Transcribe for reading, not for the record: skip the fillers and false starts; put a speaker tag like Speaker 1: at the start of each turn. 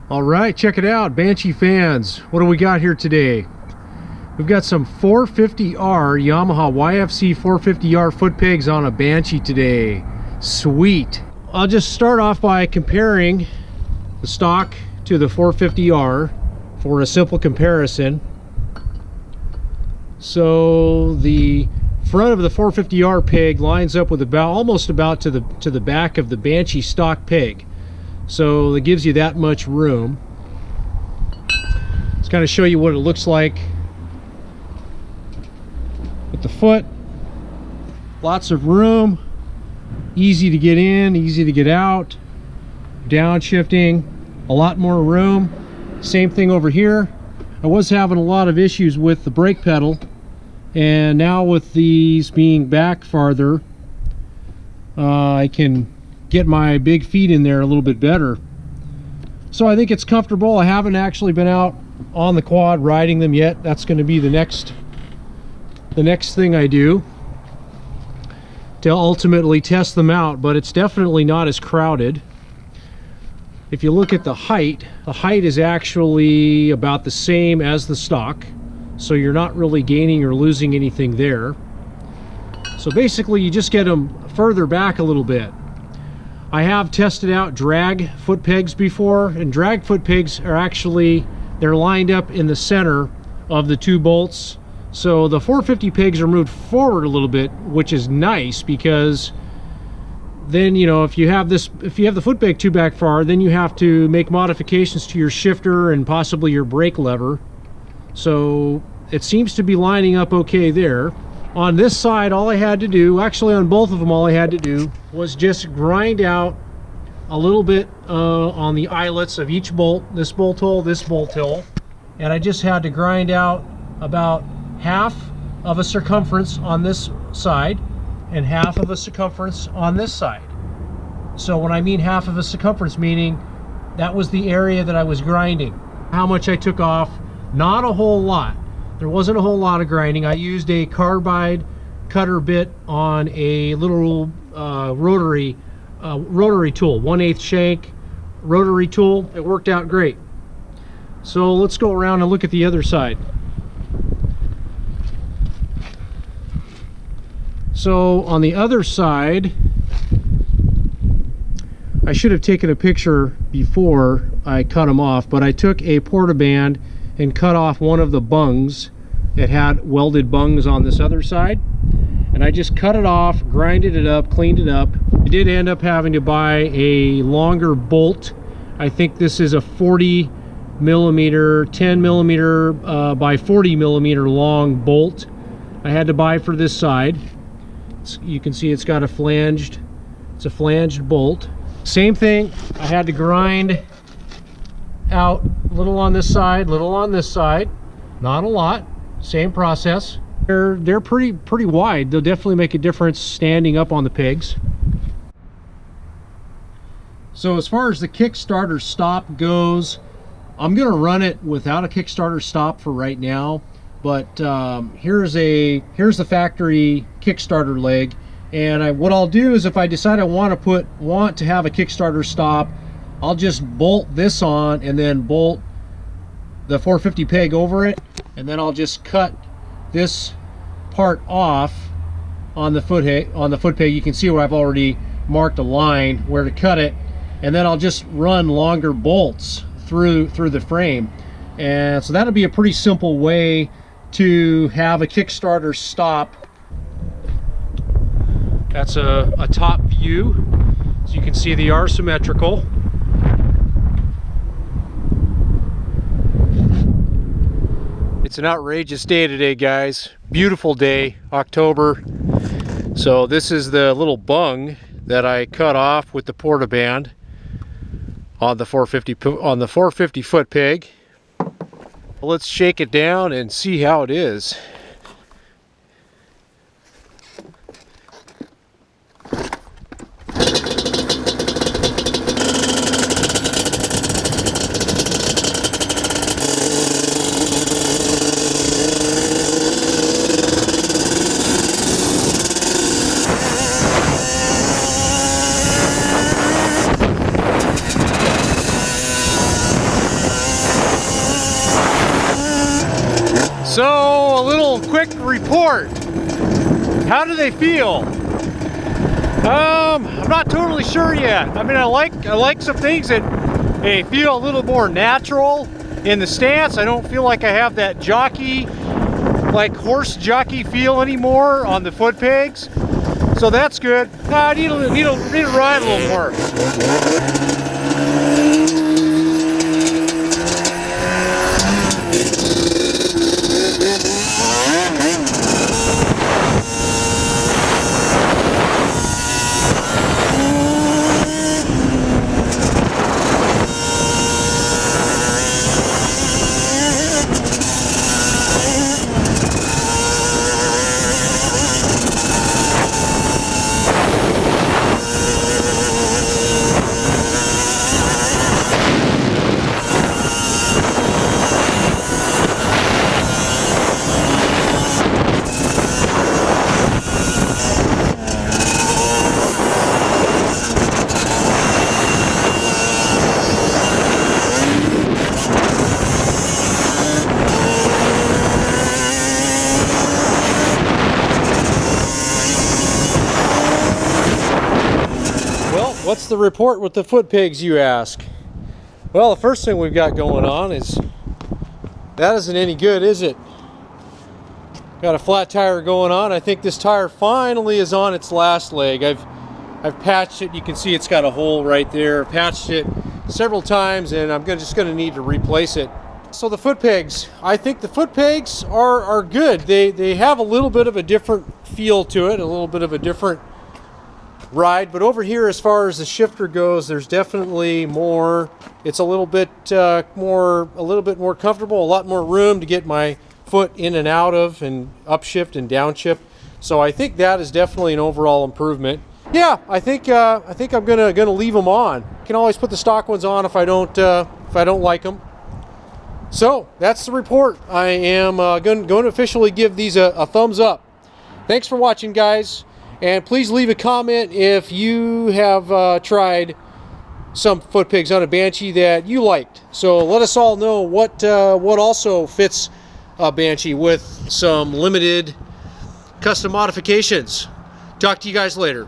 Speaker 1: All right, check it out, Banshee fans. What do we got here today? We've got some 450R Yamaha YFZ450R foot pegs on a Banshee today. Sweet. I'll just start off by comparing the stock to the 450R for a simple comparison. So the front of the 450R peg lines up with almost about to the back of the Banshee stock peg. So it gives you that much room. Let's kind of show you what it looks like with the foot. Lots of room, easy to get in, easy to get out. Downshifting, a lot more room. Same thing over here. I was having a lot of issues with the brake pedal, and now with these being back farther, I can get my big feet in there a little bit better. So I think it's comfortable. I haven't actually been out on the quad riding them yet. That's going to be the next thing I do to ultimately test them out, but it's definitely not as crowded. If you look at the height is actually about the same as the stock, so you're not really gaining or losing anything there. So basically you just get them further back a little bit. I have tested out drag foot pegs before, and drag foot pegs are actually, they're lined up in the center of the two bolts. So the 450 pegs are moved forward a little bit, which is nice, because then, you know, if you have the foot peg too back far, then you have to make modifications to your shifter and possibly your brake lever. So it seems to be lining up okay there. On this side, all I had to do, actually on both of them, all I had to do was just grind out a little bit on the eyelets of each bolt, this bolt hole, and I just had to grind out about half of a circumference on this side and half of a circumference on this side. So when I mean half of a circumference, meaning that was the area that I was grinding. How much I took off, not a whole lot. There wasn't a whole lot of grinding. I used a carbide cutter bit on a little rotary tool, 1/8 shank rotary tool. It worked out great. So let's go around and look at the other side. So on the other side, I should have taken a picture before I cut them off, but I took a portaband and cut off one of the bungs. It had welded bungs on this other side, and I just cut it off, grinded it up, cleaned it up. I did end up having to buy a longer bolt. I think this is a 40 millimeter, 10 millimeter by 40 millimeter long bolt I had to buy for this side. You can see it's got a flanged bolt. Same thing, I had to grind out a little on this side, little on this side, not a lot. Same process. They're pretty wide. They'll definitely make a difference standing up on the pegs. So as far as the Kickstarter Stop goes, I'm gonna run it without a Kickstarter Stop for right now, but here's the factory Kickstarter leg, and what I'll do is, if I decide I want to have a Kickstarter Stop, I'll just bolt this on and then bolt the 450 peg over it, and then I'll just cut this part off on the foot peg. You can see where I've already marked a line where to cut it, and then I'll just run longer bolts through the frame. And so that'll be a pretty simple way to have a Kickstarter Stop. That's a top view, so you can see they are symmetrical. It's an outrageous day today, guys. Beautiful day, October. So this is the little bung that I cut off with the portaband on the 450 foot peg. Let's shake it down and see how it is. So, a little quick report. How do they feel? I'm not totally sure yet. I mean, I like some things that they feel a little more natural in the stance. I don't feel like I have that jockey, like horse jockey feel anymore on the foot pegs. So that's good. I need to ride a little more. What's the report with the foot pegs, you ask? Well, the first thing we've got going on is that isn't any good, is it? Got a flat tire going on. I think this tire finally is on its last leg. I've patched it. You can see it's got a hole right there. Patched it several times, and I'm just going to need to replace it. So the foot pegs, I think the foot pegs are good. They have a little bit of a different feel to it, a little bit of a different ride, but over here as far as the shifter goes, there's definitely more. It's a little bit more comfortable, a lot more room to get my foot in and out of, and upshift and downshift. So I think that is definitely an overall improvement. Yeah, I think I'm gonna leave them on. You can always put the stock ones on if I don't like them. So that's the report. I am going to officially give these a thumbs up. Thanks for watching, guys. And please leave a comment if you have tried some foot pegs on a Banshee that you liked. So let us all know what also fits a Banshee with some limited custom modifications. Talk to you guys later.